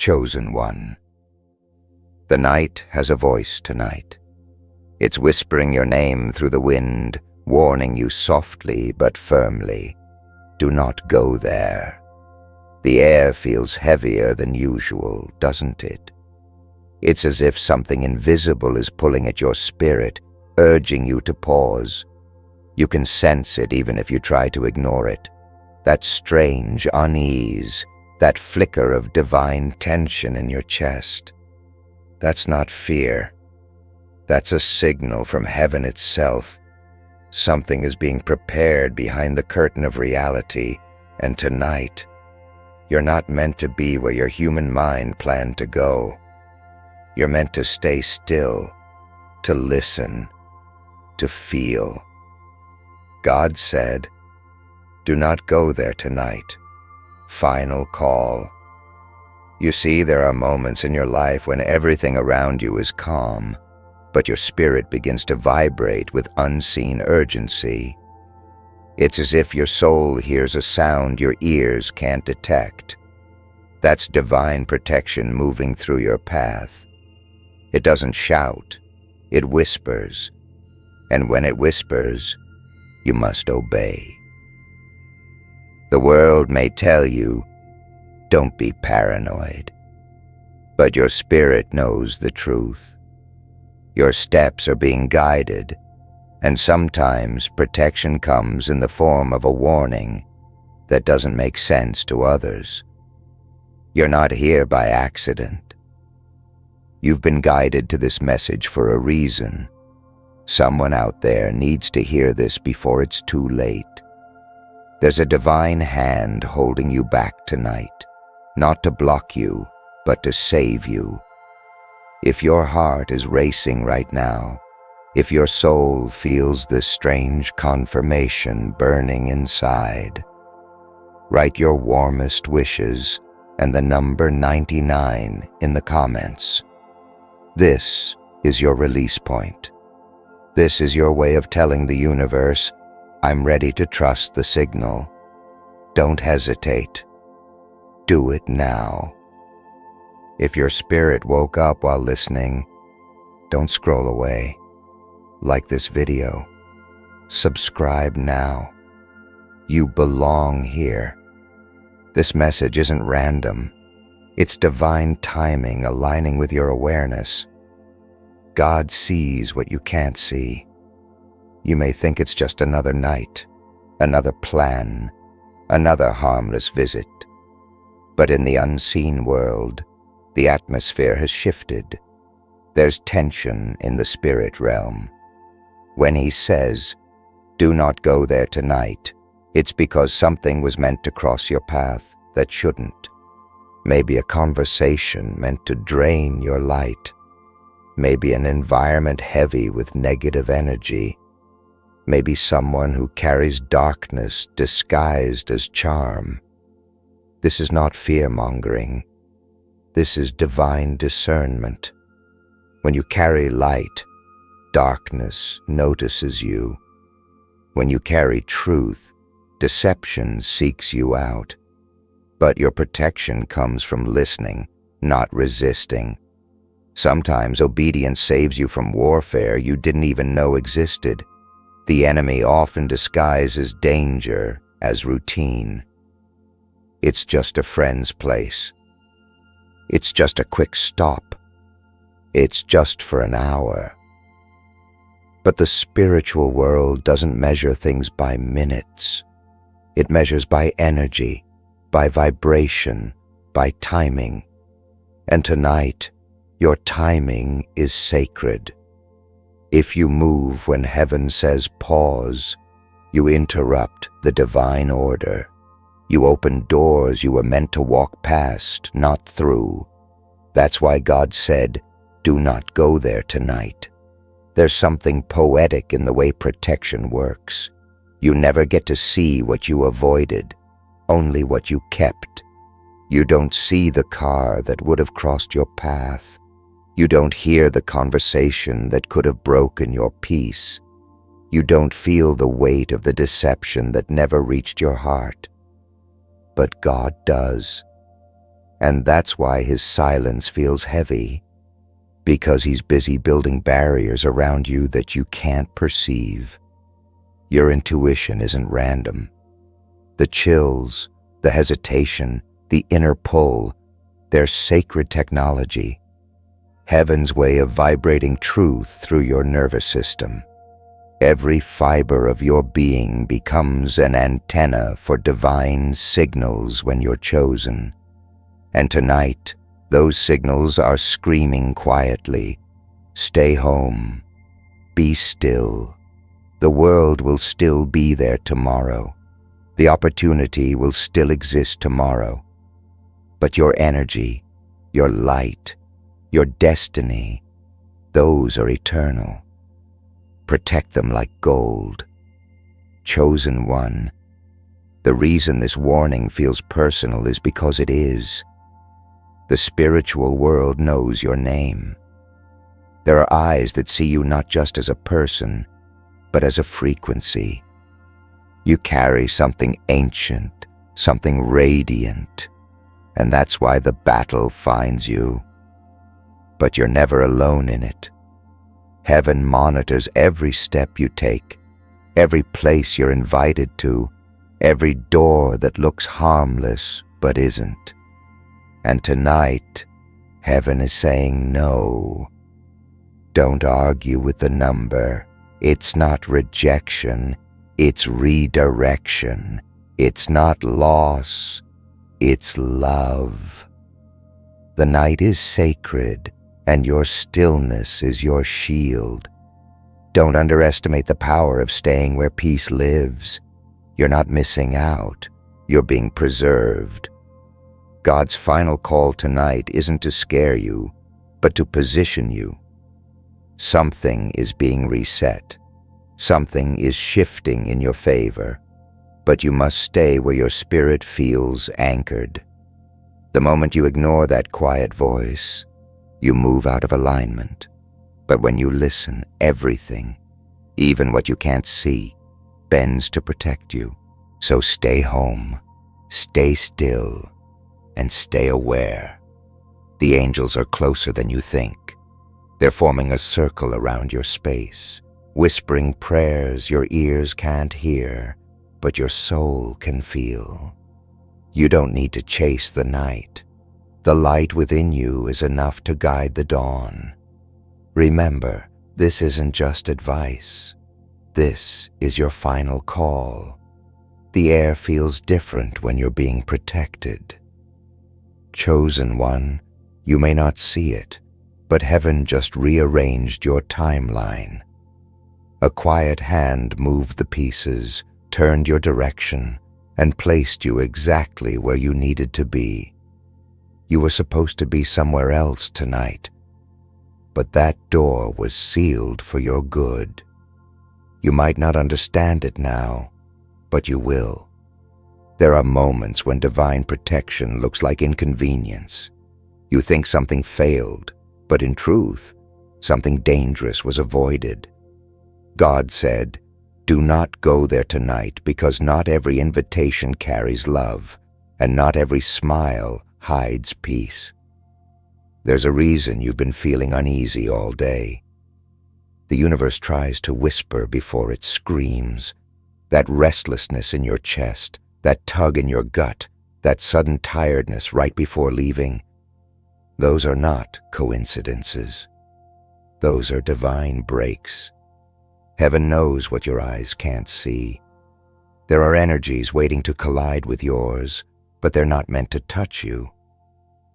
chosen one. The night has a voice tonight. It's whispering your name through the wind, warning you softly but firmly. Do not go there. The air feels heavier than usual, doesn't it? It's as if something invisible is pulling at your spirit, urging you to pause. You can sense it even if you try to ignore it. That strange unease, that flicker of divine tension in your chest. That's not fear. That's a signal from heaven itself. Something is being prepared behind the curtain of reality, and tonight, you're not meant to be where your human mind planned to go. You're meant to stay still, to listen, to feel. God said, "Do not go there tonight." Final call. You see, there are moments in your life when everything around you is calm, but your spirit begins to vibrate with unseen urgency. It's as if your soul hears a sound your ears can't detect. That's divine protection moving through your path. It doesn't shout, it whispers. And when it whispers, you must obey. The world may tell you, "Don't be paranoid." But your spirit knows the truth. Your steps are being guided, and sometimes protection comes in the form of a warning that doesn't make sense to others. You're not here by accident. You've been guided to this message for a reason. Someone out there needs to hear this before it's too late. There's a divine hand holding you back tonight, not to block you, but to save you. If your heart is racing right now, if your soul feels this strange confirmation burning inside, write your warmest wishes and the number 99 in the comments. This is your release point. This is your way of telling the universe, "I'm ready to trust the signal." Don't hesitate. Do it now. If your spirit woke up while listening, don't scroll away. Like this video. Subscribe now. You belong here. This message isn't random. It's divine timing aligning with your awareness. God sees what you can't see. You may think it's just another night, another plan, another harmless visit. But in the unseen world, the atmosphere has shifted. There's tension in the spirit realm. When he says, "Do not go there tonight," it's because something was meant to cross your path that shouldn't. Maybe a conversation meant to drain your light. Maybe an environment heavy with negative energy. Maybe someone who carries darkness disguised as charm. This is not fear-mongering. This is divine discernment. When you carry light, darkness notices you. When you carry truth, deception seeks you out. But your protection comes from listening, not resisting. Sometimes obedience saves you from warfare you didn't even know existed. The enemy often disguises danger as routine. It's just a friend's place. It's just a quick stop. It's just for an hour. But the spiritual world doesn't measure things by minutes. It measures by energy, by vibration, by timing. And tonight, your timing is sacred. If you move when heaven says pause, you interrupt the divine order. You open doors you were meant to walk past, not through. That's why God said, "Do not go there tonight." There's something poetic in the way protection works. You never get to see what you avoided, only what you kept. You don't see the car that would have crossed your path. You don't hear the conversation that could have broken your peace. You don't feel the weight of the deception that never reached your heart. But God does. And that's why his silence feels heavy, because he's busy building barriers around you that you can't perceive. Your intuition isn't random. The chills, the hesitation, the inner pull, they're sacred technology, heaven's way of vibrating truth through your nervous system. Every fiber of your being becomes an antenna for divine signals when you're chosen. And tonight, those signals are screaming quietly, "Stay home. Be still. The world will still be there tomorrow. The opportunity will still exist tomorrow. But your energy, your light, your destiny, those are eternal. Protect them like gold. Chosen one." The reason this warning feels personal is because it is. The spiritual world knows your name. There are eyes that see you not just as a person, but as a frequency. You carry something ancient, something radiant, and that's why the battle finds you. But you're never alone in it. Heaven monitors every step you take, every place you're invited to, every door that looks harmless but isn't. And tonight, heaven is saying no. Don't argue with the number. It's not rejection, it's redirection. It's not loss, it's love. The night is sacred, and your stillness is your shield. Don't underestimate the power of staying where peace lives. You're not missing out, you're being preserved. God's final call tonight isn't to scare you, but to position you. Something is being reset. Something is shifting in your favor, but you must stay where your spirit feels anchored. The moment you ignore that quiet voice, you move out of alignment. But when you listen, everything, even what you can't see, bends to protect you. So stay home, stay still, and stay aware. The angels are closer than you think. They're forming a circle around your space, whispering prayers your ears can't hear, but your soul can feel. You don't need to chase the night. The light within you is enough to guide the dawn. Remember, this isn't just advice. This is your final call. The air feels different when you're being protected. Chosen one, you may not see it, but heaven just rearranged your timeline. A quiet hand moved the pieces, turned your direction, and placed you exactly where you needed to be. You were supposed to be somewhere else tonight, but that door was sealed for your good. You might not understand it now, but you will. There are moments when divine protection looks like inconvenience. You think something failed, but in truth, something dangerous was avoided. God said, "Do not go there tonight because not every invitation carries love, and not every smile hides peace." There's a reason you've been feeling uneasy all day. The universe tries to whisper before it screams. That restlessness in your chest, that tug in your gut, that sudden tiredness right before leaving, those are not coincidences. Those are divine breaks. Heaven knows what your eyes can't see. There are energies waiting to collide with yours, but they're not meant to touch you.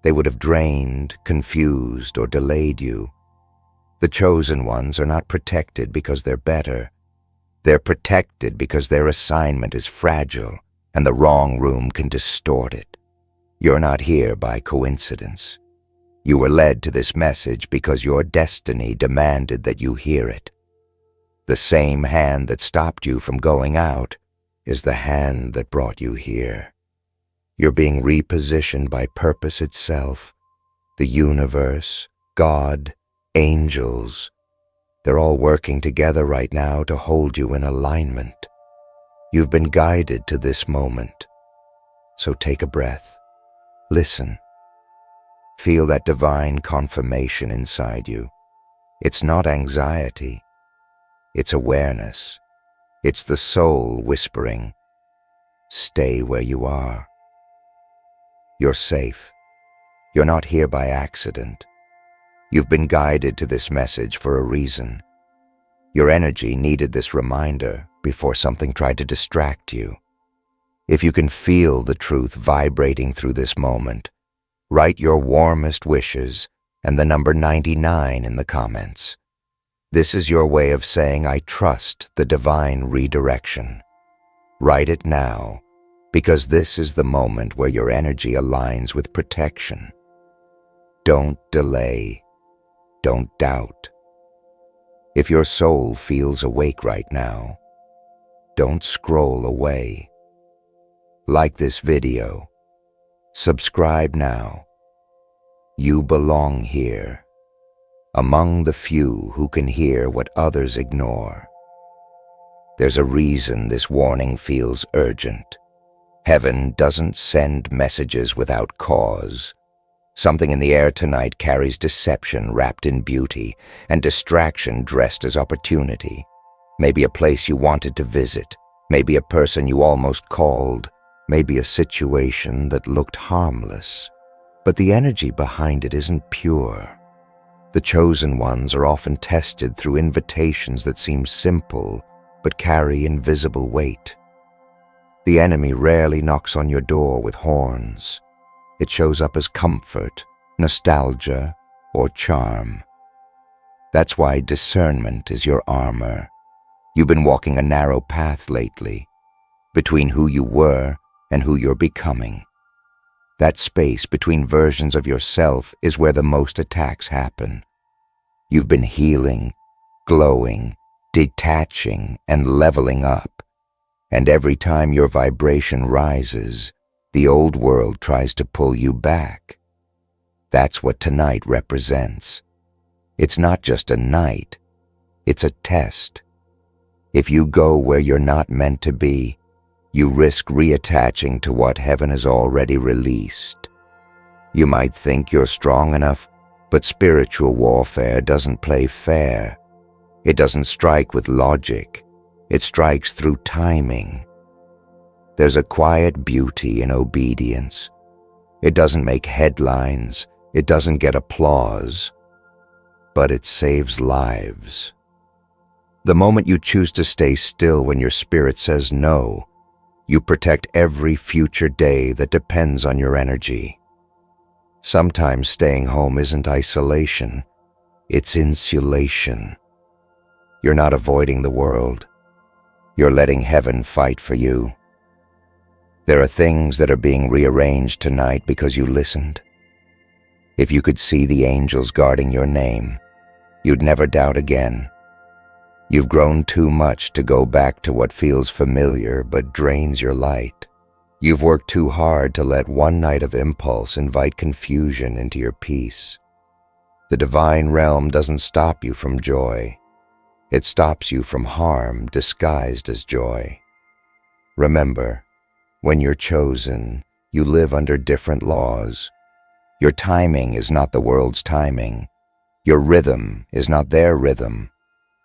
They would have drained, confused, or delayed you. The chosen ones are not protected because they're better. They're protected because their assignment is fragile, and the wrong room can distort it. You're not here by coincidence. You were led to this message because your destiny demanded that you hear it. The same hand that stopped you from going out is the hand that brought you here. You're being repositioned by purpose itself. The universe, God, angels, they're all working together right now to hold you in alignment. You've been guided to this moment. So take a breath. Listen. Feel that divine confirmation inside you. It's not anxiety. It's awareness. It's the soul whispering, "Stay where you are. You're safe. You're not here by accident. You've been guided to this message for a reason. Your energy needed this reminder before something tried to distract you." If you can feel the truth vibrating through this moment, write your warmest wishes and the number 99 in the comments. This is your way of saying, "I trust the divine redirection." Write it now, because this is the moment where your energy aligns with protection. Don't delay. Don't doubt. If your soul feels awake right now, don't scroll away. Like this video. Subscribe now. You belong here, among the few who can hear what others ignore. There's a reason this warning feels urgent. Heaven doesn't send messages without cause. Something in the air tonight carries deception wrapped in beauty and distraction dressed as opportunity. Maybe a place you wanted to visit, maybe a person you almost called, maybe a situation that looked harmless. But the energy behind it isn't pure. The chosen ones are often tested through invitations that seem simple but carry invisible weight. The enemy rarely knocks on your door with horns. It shows up as comfort, nostalgia, or charm. That's why discernment is your armor. You've been walking a narrow path lately, between who you were and who you're becoming. That space between versions of yourself is where the most attacks happen. You've been healing, glowing, detaching, and leveling up. And every time your vibration rises, the old world tries to pull you back. That's what tonight represents. It's not just a night, it's a test. If you go where you're not meant to be, you risk reattaching to what heaven has already released. You might think you're strong enough, but spiritual warfare doesn't play fair. It doesn't strike with logic. It strikes through timing. There's a quiet beauty in obedience. It doesn't make headlines. It doesn't get applause. But it saves lives. The moment you choose to stay still when your spirit says no, you protect every future day that depends on your energy. Sometimes staying home isn't isolation, it's insulation. You're not avoiding the world. You're letting heaven fight for you. There are things that are being rearranged tonight because you listened. If you could see the angels guarding your name, you'd never doubt again. You've grown too much to go back to what feels familiar but drains your light. You've worked too hard to let one night of impulse invite confusion into your peace. The divine realm doesn't stop you from joy. It stops you from harm disguised as joy. Remember, when you're chosen, you live under different laws. Your timing is not the world's timing. Your rhythm is not their rhythm.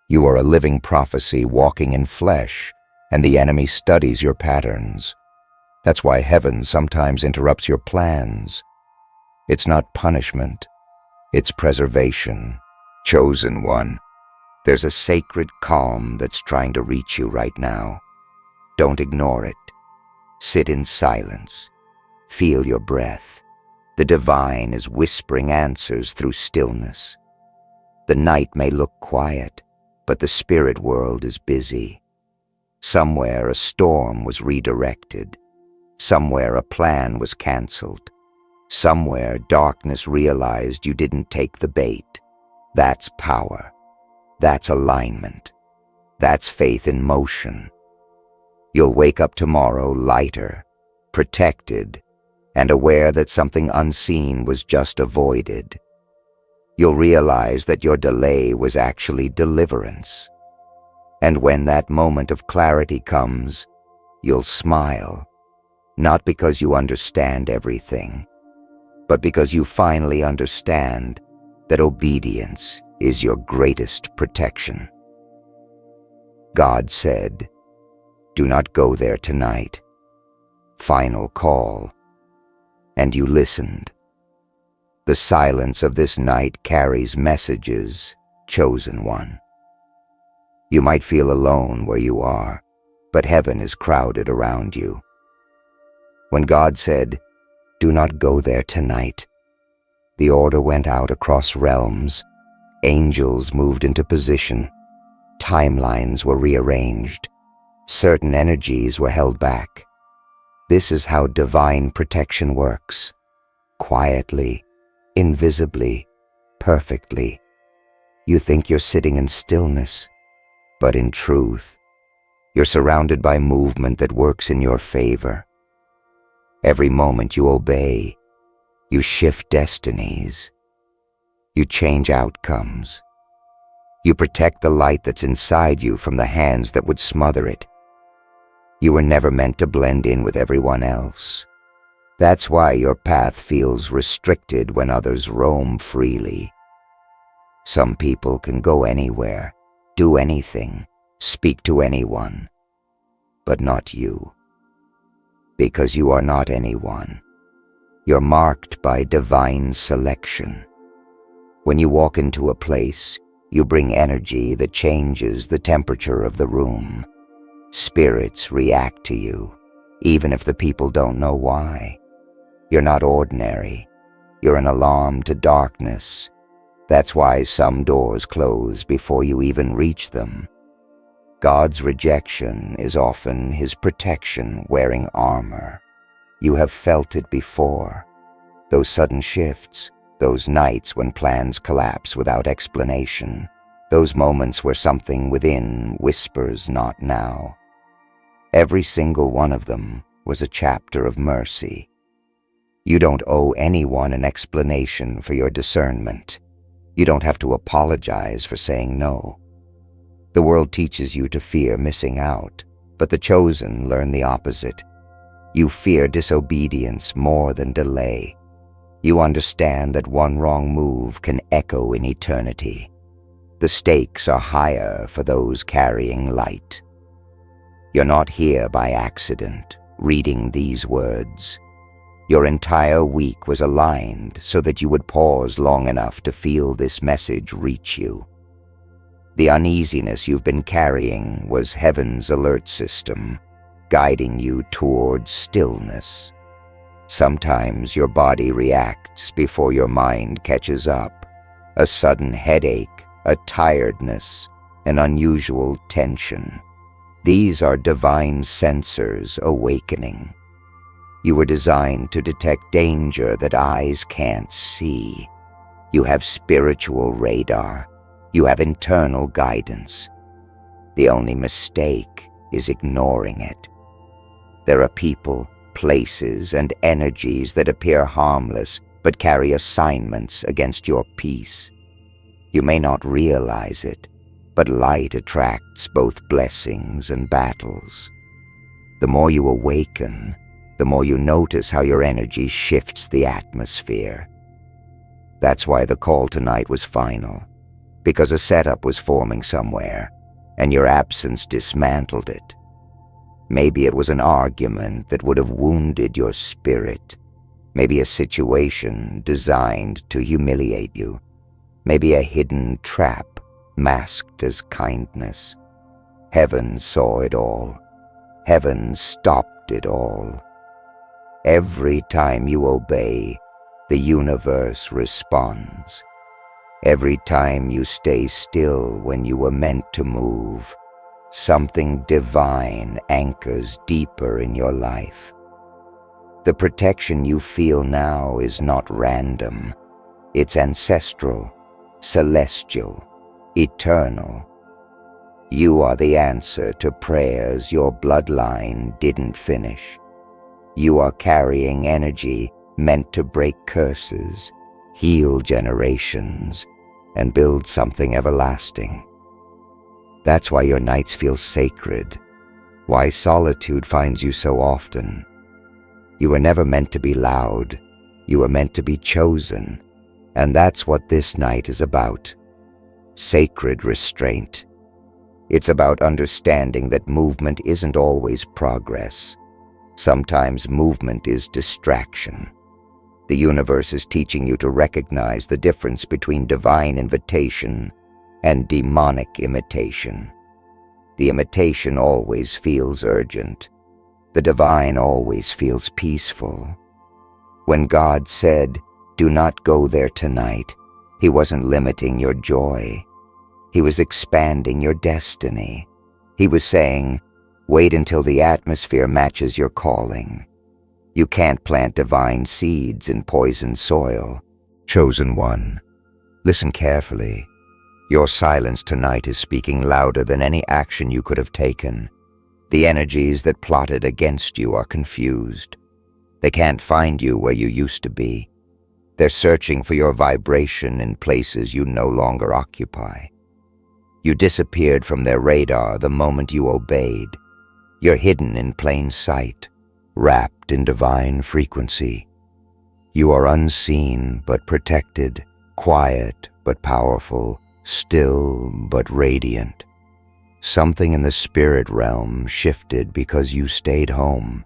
You are a living prophecy walking in flesh, and the enemy studies your patterns. That's why heaven sometimes interrupts your plans. It's not punishment, it's preservation. Chosen one, there's a sacred calm that's trying to reach you right now. Don't ignore it. Sit in silence. Feel your breath. The divine is whispering answers through stillness. The night may look quiet, but the spirit world is busy. Somewhere a storm was redirected. Somewhere a plan was canceled. Somewhere darkness realized you didn't take the bait. That's power. That's alignment. That's faith in motion. You'll wake up tomorrow lighter, protected, and aware that something unseen was just avoided. You'll realize that your delay was actually deliverance. And when that moment of clarity comes, you'll smile, not because you understand everything, but because you finally understand that obedience is your greatest protection. God said, "Do not go there tonight." Final call. And you listened. The silence of this night carries messages, chosen one. You might feel alone where you are, but heaven is crowded around you. When God said, "Do not go there tonight," the order went out across realms, angels moved into position, timelines were rearranged, certain energies were held back. This is how divine protection works. Quietly, invisibly, perfectly. You think you're sitting in stillness, but in truth, you're surrounded by movement that works in your favor. Every moment you obey, you shift destinies. You change outcomes. You protect the light that's inside you from the hands that would smother it. You were never meant to blend in with everyone else. That's why your path feels restricted when others roam freely. Some people can go anywhere, do anything, speak to anyone, but not you. Because you are not anyone. You're marked by divine selection. When you walk into a place, you bring energy that changes the temperature of the room. Spirits react to you, even if the people don't know why. You're not ordinary. You're an alarm to darkness. That's why some doors close before you even reach them. God's rejection is often His protection wearing armor. You have felt it before. Those sudden shifts, those nights when plans collapse without explanation, those moments where something within whispers, "Not now." Every single one of them was a chapter of mercy. You don't owe anyone an explanation for your discernment. You don't have to apologize for saying no. The world teaches you to fear missing out, but the chosen learn the opposite. You fear disobedience more than delay. You understand that one wrong move can echo in eternity. The stakes are higher for those carrying light. You're not here by accident, reading these words. Your entire week was aligned so that you would pause long enough to feel this message reach you. The uneasiness you've been carrying was heaven's alert system, guiding you towards stillness. Sometimes your body reacts before your mind catches up. A sudden headache, a tiredness, an unusual tension. These are divine sensors awakening. You were designed to detect danger that eyes can't see. You have spiritual radar. You have internal guidance. The only mistake is ignoring it. There are people, places, and energies that appear harmless but carry assignments against your peace. You may not realize it, but light attracts both blessings and battles. The more you awaken, the more you notice how your energy shifts the atmosphere. That's why the call tonight was final, because a setup was forming somewhere, and your absence dismantled it. Maybe it was an argument that would have wounded your spirit. Maybe a situation designed to humiliate you. Maybe a hidden trap masked as kindness. Heaven saw it all. Heaven stopped it all. Every time you obey, the universe responds. Every time you stay still when you were meant to move, something divine anchors deeper in your life. The protection you feel now is not random. It's ancestral, celestial, eternal. You are the answer to prayers your bloodline didn't finish. You are carrying energy meant to break curses, heal generations, and build something everlasting. That's why your nights feel sacred, why solitude finds you so often. You were never meant to be loud. You were meant to be chosen, and that's what this night is about. Sacred restraint. It's about understanding that movement isn't always progress. Sometimes movement is distraction. The universe is teaching you to recognize the difference between divine invitation and demonic imitation. The imitation always feels urgent. The divine always feels peaceful. When God said, "Do not go there tonight," He wasn't limiting your joy. He was expanding your destiny. He was saying, "Wait until the atmosphere matches your calling." You can't plant divine seeds in poisoned soil. Chosen one, listen carefully. Your silence tonight is speaking louder than any action you could have taken. The energies that plotted against you are confused. They can't find you where you used to be. They're searching for your vibration in places you no longer occupy. You disappeared from their radar the moment you obeyed. You're hidden in plain sight, wrapped in divine frequency. You are unseen but protected, quiet but powerful, still but radiant. Something in the spirit realm shifted because you stayed home.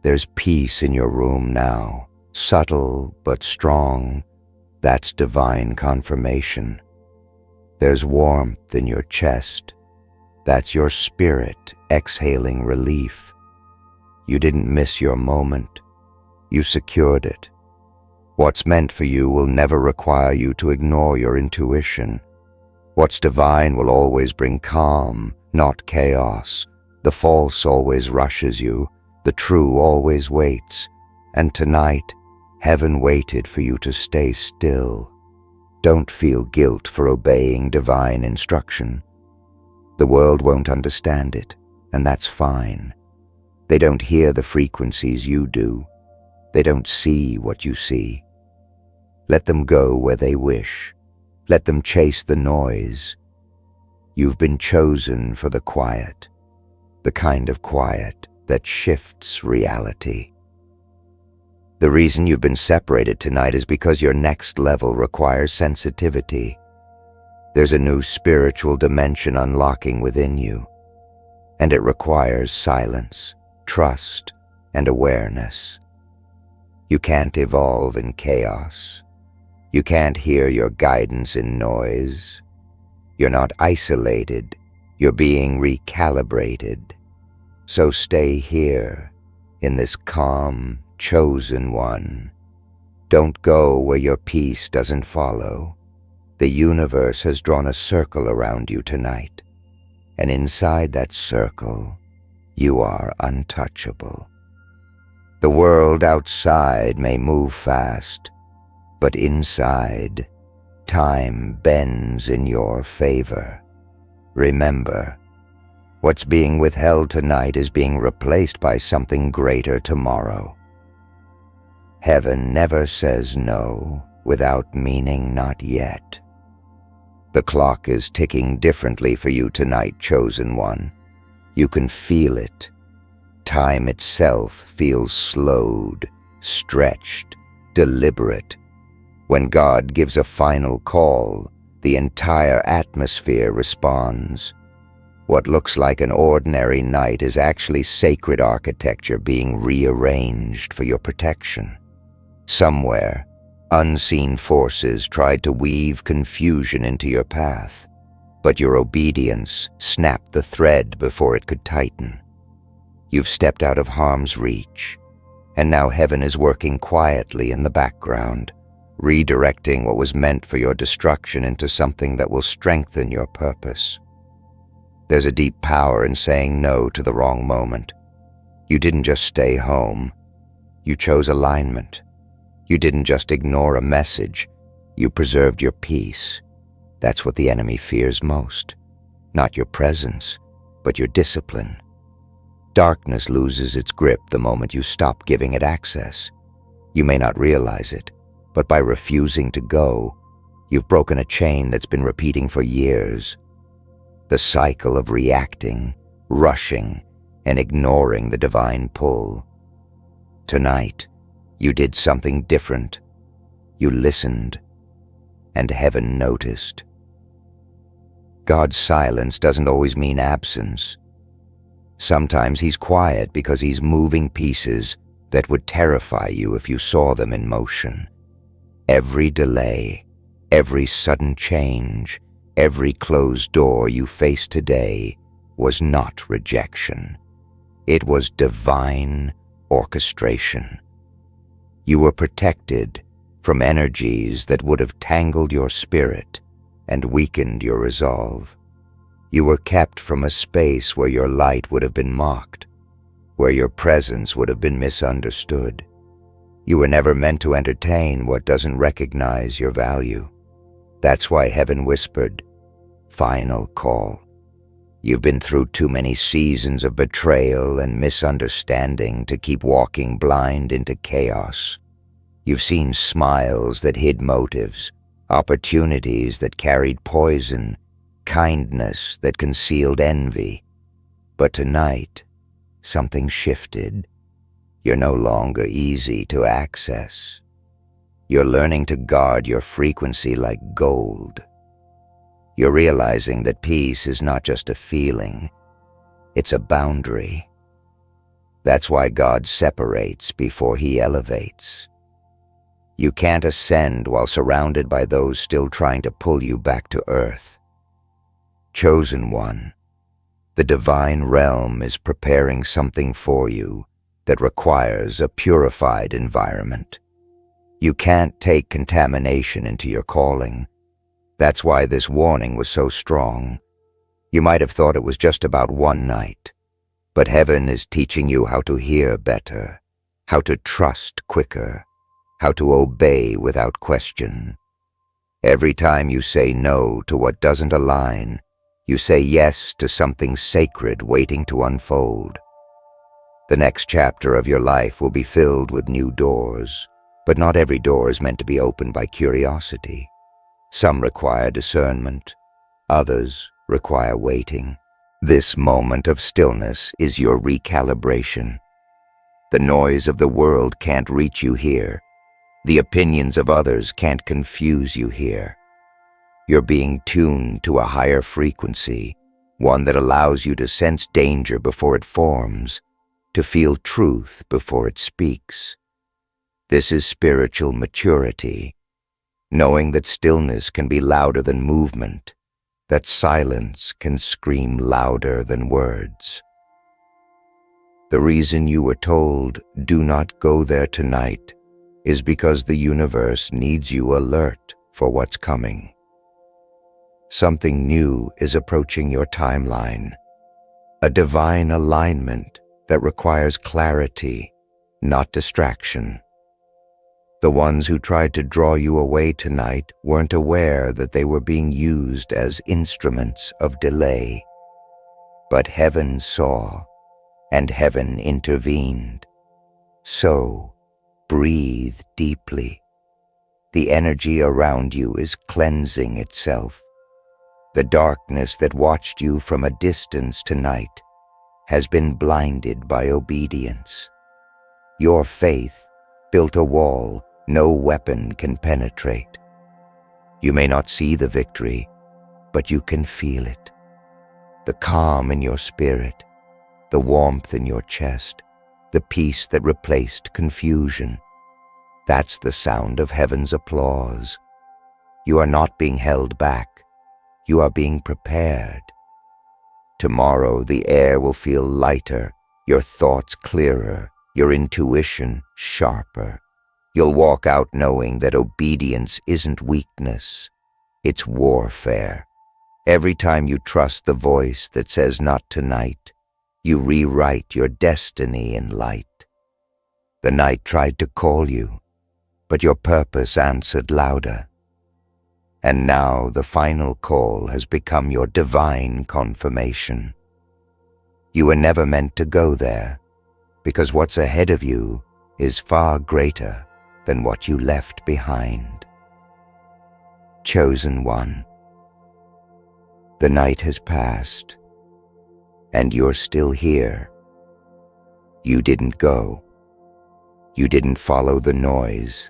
There's peace in your room now, subtle but strong. That's divine confirmation. There's warmth in your chest. That's your spirit exhaling relief. You didn't miss your moment. You secured it. What's meant for you will never require you to ignore your intuition. What's divine will always bring calm, not chaos. The false always rushes you. The true always waits. And tonight, heaven waited for you to stay still. Don't feel guilt for obeying divine instruction. The world won't understand it, and that's fine. They don't hear the frequencies you do. They don't see what you see. Let them go where they wish. Let them chase the noise. You've been chosen for the quiet, the kind of quiet that shifts reality. The reason you've been separated tonight is because your next level requires sensitivity. There's a new spiritual dimension unlocking within you, and it requires silence, trust, and awareness. You can't evolve in chaos. You can't hear your guidance in noise. You're not isolated. You're being recalibrated. So stay here, in this calm, chosen one. Don't go where your peace doesn't follow. The universe has drawn a circle around you tonight, and inside that circle, you are untouchable. The world outside may move fast, but inside, time bends in your favor. Remember, what's being withheld tonight is being replaced by something greater tomorrow. Heaven never says no without meaning not yet. The clock is ticking differently for you tonight, chosen one. You can feel it. Time itself feels slowed, stretched, deliberate. When God gives a final call, the entire atmosphere responds. What looks like an ordinary night is actually sacred architecture being rearranged for your protection. Somewhere, unseen forces tried to weave confusion into your path, but your obedience snapped the thread before it could tighten. You've stepped out of harm's reach, and now heaven is working quietly in the background, redirecting what was meant for your destruction into something that will strengthen your purpose. There's a deep power in saying no to the wrong moment. You didn't just stay home. You chose alignment. You didn't just ignore a message. You preserved your peace. That's what the enemy fears most. Not your presence, but your discipline. Darkness loses its grip the moment you stop giving it access. You may not realize it, but by refusing to go, you've broken a chain that's been repeating for years. The cycle of reacting, rushing, and ignoring the divine pull. Tonight, You did something different. You listened, and heaven noticed. God's silence doesn't always mean absence. Sometimes he's quiet because he's moving pieces that would terrify you if you saw them in motion. Every delay, every sudden change, every closed door you face today was not rejection. It was divine orchestration. You were protected from energies that would have tangled your spirit and weakened your resolve. You were kept from a space where your light would have been mocked, where your presence would have been misunderstood. You were never meant to entertain what doesn't recognize your value. That's why heaven whispered, "Final call." You've been through too many seasons of betrayal and misunderstanding to keep walking blind into chaos. You've seen smiles that hid motives, opportunities that carried poison, kindness that concealed envy. But tonight, something shifted. You're no longer easy to access. You're learning to guard your frequency like gold. You're realizing that peace is not just a feeling, it's a boundary. That's why God separates before he elevates. You can't ascend while surrounded by those still trying to pull you back to earth. Chosen one, the divine realm is preparing something for you that requires a purified environment. You can't take contamination into your calling. That's why this warning was so strong. You might have thought it was just about one night, but heaven is teaching you how to hear better, how to trust quicker, how to obey without question. Every time you say no to what doesn't align, you say yes to something sacred waiting to unfold. The next chapter of your life will be filled with new doors, but not every door is meant to be opened by curiosity. Some require discernment, others require waiting. This moment of stillness is your recalibration. The noise of the world can't reach you here. The opinions of others can't confuse you here. You're being tuned to a higher frequency, one that allows you to sense danger before it forms, to feel truth before it speaks. This is spiritual maturity, knowing that stillness can be louder than movement, that silence can scream louder than words. The reason you were told, "Do not go there tonight," is because the universe needs you alert for what's coming. Something new is approaching your timeline, a divine alignment that requires clarity, not distraction. The ones who tried to draw you away tonight weren't aware that they were being used as instruments of delay. But heaven saw, and heaven intervened. So, breathe deeply. The energy around you is cleansing itself. The darkness that watched you from a distance tonight has been blinded by obedience. Your faith built a wall no weapon can penetrate. You may not see the victory, but you can feel it. The calm in your spirit, the warmth in your chest, the peace that replaced confusion. That's the sound of heaven's applause. You are not being held back. You are being prepared. Tomorrow the air will feel lighter, your thoughts clearer, your intuition sharper. You'll walk out knowing that obedience isn't weakness, it's warfare. Every time you trust the voice that says not tonight, you rewrite your destiny in light. The night tried to call you, but your purpose answered louder. And now the final call has become your divine confirmation. You were never meant to go there, because what's ahead of you is far greater than what you left behind. Chosen one, the night has passed, and you're still here. You didn't go. You didn't follow the noise.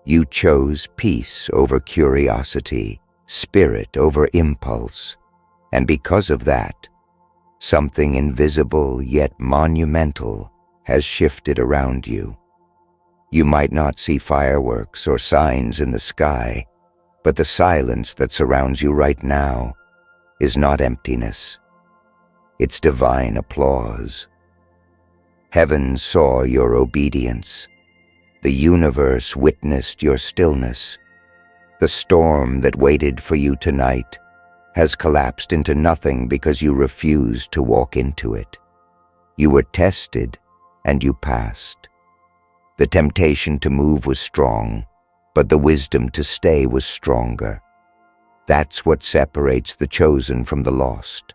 You chose peace over curiosity, spirit over impulse, and because of that, something invisible yet monumental has shifted around you. You might not see fireworks or signs in the sky, but the silence that surrounds you right now is not emptiness. It's divine applause. Heaven saw your obedience. The universe witnessed your stillness. The storm that waited for you tonight has collapsed into nothing because you refused to walk into it. You were tested and you passed. The temptation to move was strong, but the wisdom to stay was stronger. That's what separates the chosen from the lost.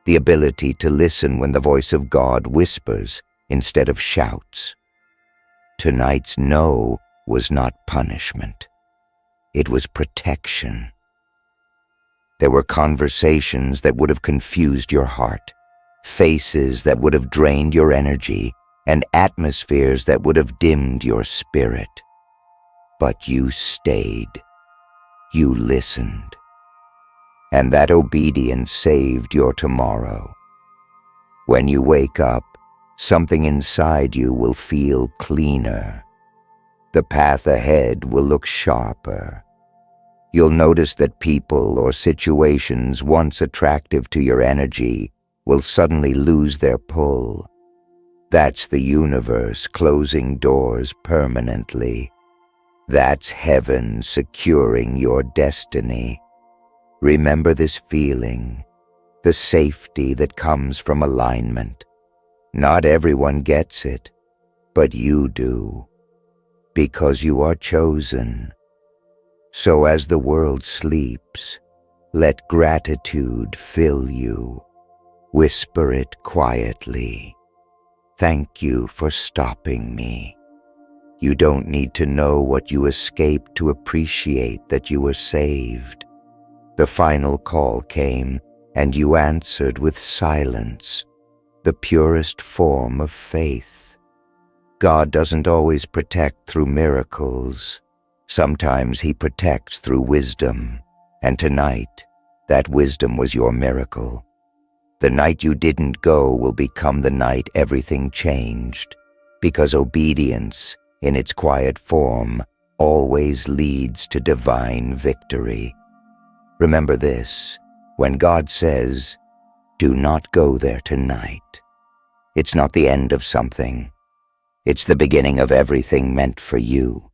The ability to listen when the voice of God whispers instead of shouts. Tonight's no was not punishment. It was protection. There were conversations that would have confused your heart, faces that would have drained your energy, and atmospheres that would have dimmed your spirit. But you stayed. You listened. And that obedience saved your tomorrow. When you wake up, something inside you will feel cleaner. The path ahead will look sharper. You'll notice that people or situations once attractive to your energy will suddenly lose their pull. That's the universe closing doors permanently. That's heaven securing your destiny. Remember this feeling, the safety that comes from alignment. Not everyone gets it, but you do, because you are chosen. So as the world sleeps, let gratitude fill you. Whisper it quietly. Thank you for stopping me. You don't need to know what you escaped to appreciate that you were saved. The final call came, and you answered with silence, the purest form of faith. God doesn't always protect through miracles. Sometimes He protects through wisdom, and tonight, that wisdom was your miracle. The night you didn't go will become the night everything changed, because obedience, in its quiet form, always leads to divine victory. Remember this, when God says, "Do not go there tonight," it's not the end of something. It's the beginning of everything meant for you.